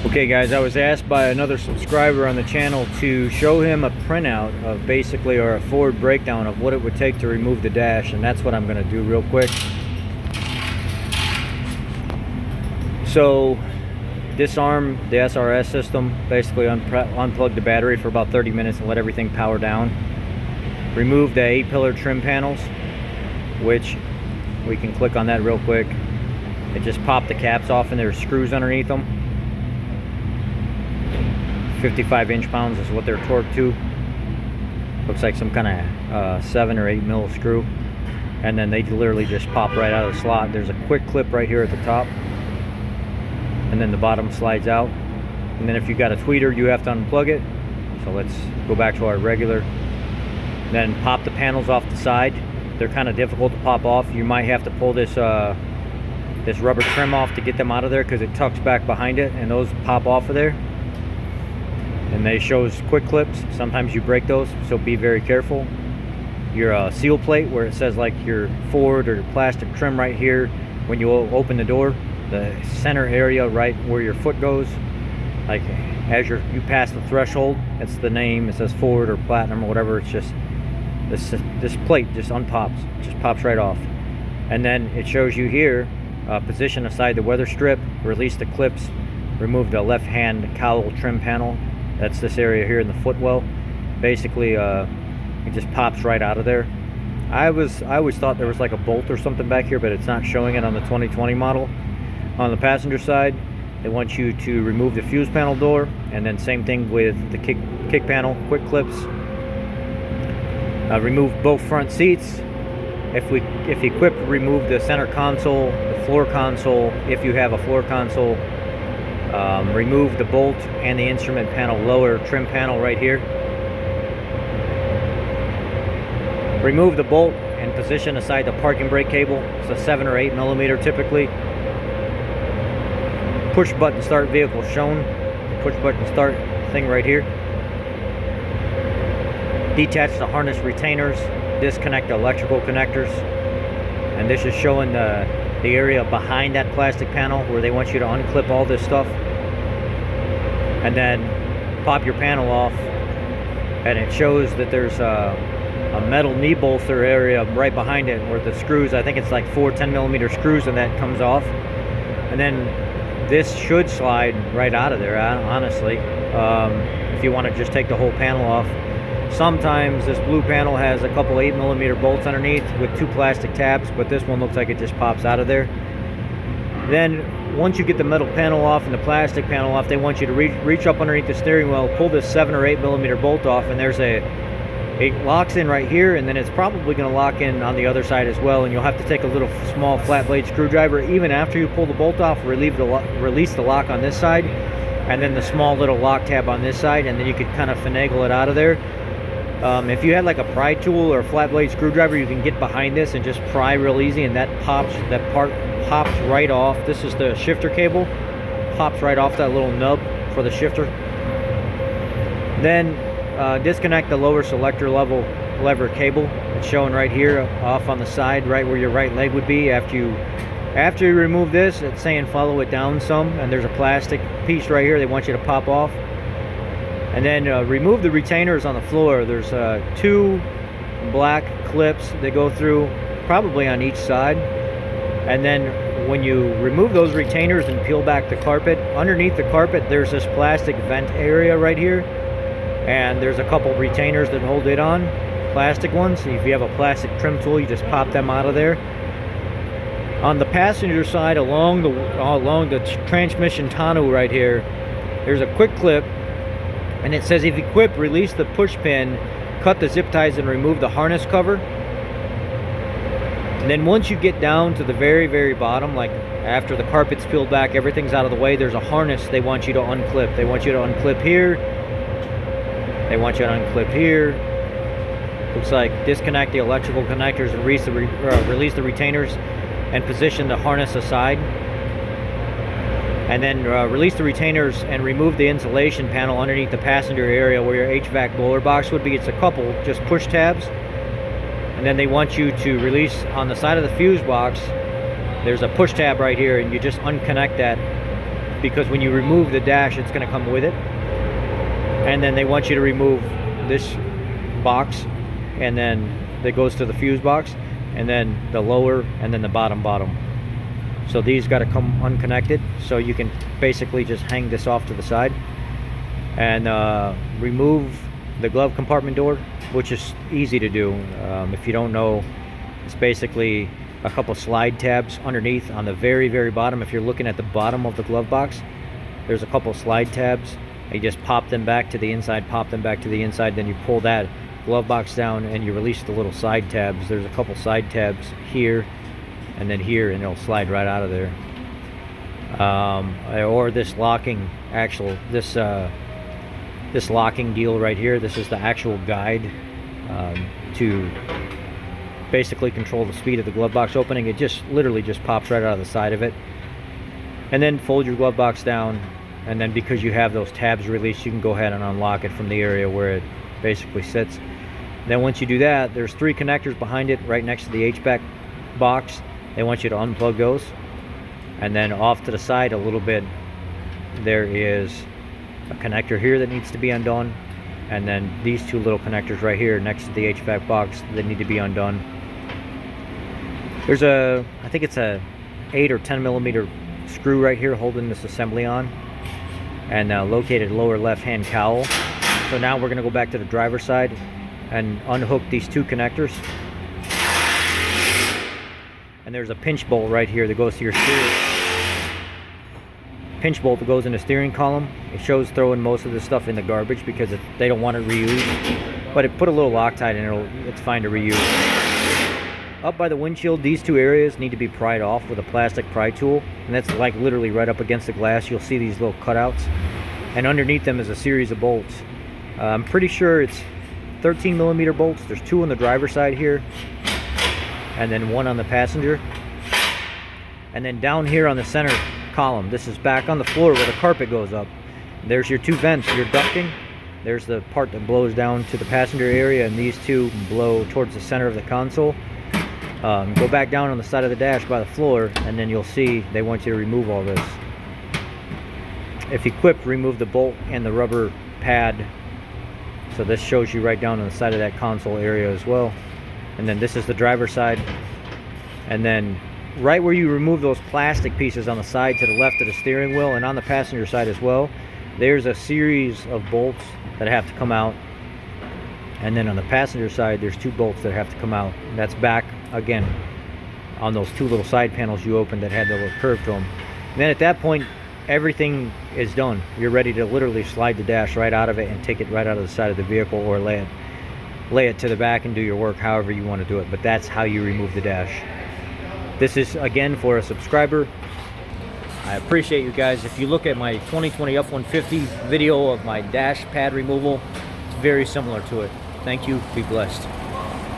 Okay guys, I was asked by another subscriber on the channel to show him a printout of basically, or a forward breakdown of what it would take to remove the dash, and that's what I'm going to do real quick. So, disarm the SRS system, basically unplug the battery for about 30 minutes and let everything power down. Remove the 8-pillar trim panels, which we can click on that real quick. It just popped the caps off and there's screws underneath them. 55 inch-pounds is what they're torqued to. Looks like some kind of 7 or 8 mil screw. And then they literally just pop right out of the slot. There's a quick clip right here at the top. And then the bottom slides out. And then if you got a tweeter, you have to unplug it. So let's go back to our regular. Then pop the panels off the side. They're kind of difficult to pop off. You might have to pull this this rubber trim off to get them out of there because it tucks back behind it, and those pop off of there. And they shows quick clips. Sometimes you break those, so be very careful. Your seal plate where it says like your forward or plastic trim right here, when you open the door, the center area right where your foot goes, like as you pass the threshold, that's the name. It says forward or platinum or whatever. It's just this plate just unpops, just pops right off. And then it shows you here, position aside the weather strip, release the clips, remove the left hand cowl trim panel. That's this area here in the footwell. Basically, it just pops right out of there. I always thought there was like a bolt or something back here, but it's not showing it on the 2020 model. On the passenger side, they want you to remove the fuse panel door, and then same thing with the kick panel, quick clips. Remove both front seats. If equipped, remove the center console, the floor console, if you have a floor console. Remove the bolt and the instrument panel lower trim panel right here. Remove the bolt and position aside the parking brake cable. It's a 7 or 8 millimeter typically. Push button start vehicle shown. Push button start thing right here. Detach the harness retainers. Disconnect the electrical connectors. And this is showing the area behind that plastic panel where they want you to unclip all this stuff. And then pop your panel off, and it shows that there's a metal knee bolster area right behind it where the screws, I think it's like 4 10mm screws, and that comes off. And then this should slide right out of there, honestly, if you want to just take the whole panel off. Sometimes this blue panel has a couple 8mm bolts underneath with 2 plastic tabs, but this one looks like it just pops out of there. Then once you get the metal panel off and the plastic panel off, they want you to reach up underneath the steering wheel, pull this 7 or 8mm bolt off, and there's it locks in right here, and then it's probably going to lock in on the other side as well, and you'll have to take a little small flat blade screwdriver even after you pull the bolt off, release the lock on this side, and then the small little lock tab on this side, and then you could kind of finagle it out of there. If you had like a pry tool or a flat blade screwdriver, you can get behind this and just pry real easy, and that part pops right off. This is the shifter cable, pops right off that little nub for the shifter. Then disconnect the lower selector lever cable. It's showing right here off on the side, right where your right leg would be. After you remove this, it's saying follow it down some, and there's a plastic piece right here they want you to pop off. And then remove the retainers on the floor. There's 2 black clips that go through, probably on each side. And then when you remove those retainers and peel back the carpet, underneath the carpet there's this plastic vent area right here. And there's a couple retainers that hold it on, plastic ones. If you have a plastic trim tool, you just pop them out of there. On the passenger side, along the transmission tonneau right here, there's a quick clip. And it says, if equipped, release the push pin, cut the zip ties, and remove the harness cover. And then once you get down to the very, very bottom, like after the carpet's peeled back, everything's out of the way, there's a harness they want you to unclip. They want you to unclip here. They want you to unclip here. Looks like disconnect the electrical connectors and release the retainers and position the harness aside. And then release the retainers and remove the insulation panel underneath the passenger area where your HVAC blower box would be. It's a couple just push tabs. And then they want you to release on the side of the fuse box. There's a push tab right here, and you just unconnect that because when you remove the dash, it's going to come with it. And then they want you to remove this box, and then that goes to the fuse box, and then the lower, and then the bottom. So these got to come unconnected, so you can basically just hang this off to the side and remove the glove compartment door, which is easy to do. If you don't know, it's basically a couple slide tabs underneath on the very bottom. If you're looking at the bottom of the glove box, there's a couple slide tabs. You just pop them back to the inside, pop them back to the inside, then you pull that glove box down and you release the little side tabs. There's a couple side tabs here and then here, and it'll slide right out of there. Or this locking, this locking deal right here. This is the actual guide to basically control the speed of the glove box opening. It just literally just pops right out of the side of it. And then fold your glove box down, and then because you have those tabs released, you can go ahead and unlock it from the area where it basically sits. Then once you do that, there's 3 connectors behind it right next to the HVAC box. They want you to unplug those. And then off to the side a little bit, there is a connector here that needs to be undone, and then these 2 little connectors right here next to the HVAC box that need to be undone. There's I think it's a 8 or 10 millimeter screw right here holding this assembly on, and located lower left hand cowl. So now we're going to go back to the driver's side and unhook these 2 connectors. And there's a pinch bolt right here that goes to your steering. Pinch bolt that goes in the steering column. It shows throwing most of this stuff in the garbage because they don't want it reused. But it put a little Loctite in, it's fine to reuse. Up by the windshield, these 2 areas need to be pried off with a plastic pry tool. And that's like literally right up against the glass. You'll see these little cutouts. And underneath them is a series of bolts. I'm pretty sure it's 13 millimeter bolts. There's 2 on the driver's side here, and then 1 on the passenger. And then down here on the center column, this is back on the floor where the carpet goes up. There's your 2 vents, your ducting. There's the part that blows down to the passenger area, and these 2 blow towards the center of the console. Go back down on the side of the dash by the floor, and then you'll see they want you to remove all this. If equipped, remove the bolt and the rubber pad. So this shows you right down on the side of that console area as well. And then this is the driver's side. And then right where you remove those plastic pieces on the side to the left of the steering wheel and on the passenger side as well, there's a series of bolts that have to come out. And then on the passenger side, there's 2 bolts that have to come out. And that's back again on those 2 little side panels you opened that had the little curve to them. And then at that point, everything is done. You're ready to literally slide the dash right out of it and take it right out of the side of the vehicle, or lay it to the back and do your work however you want to do it. But that's how you remove the dash. This is again for a subscriber. I appreciate you guys. If you look at my 2020 F250 video of my dash pad removal, it's very similar to it. Thank you. Be blessed.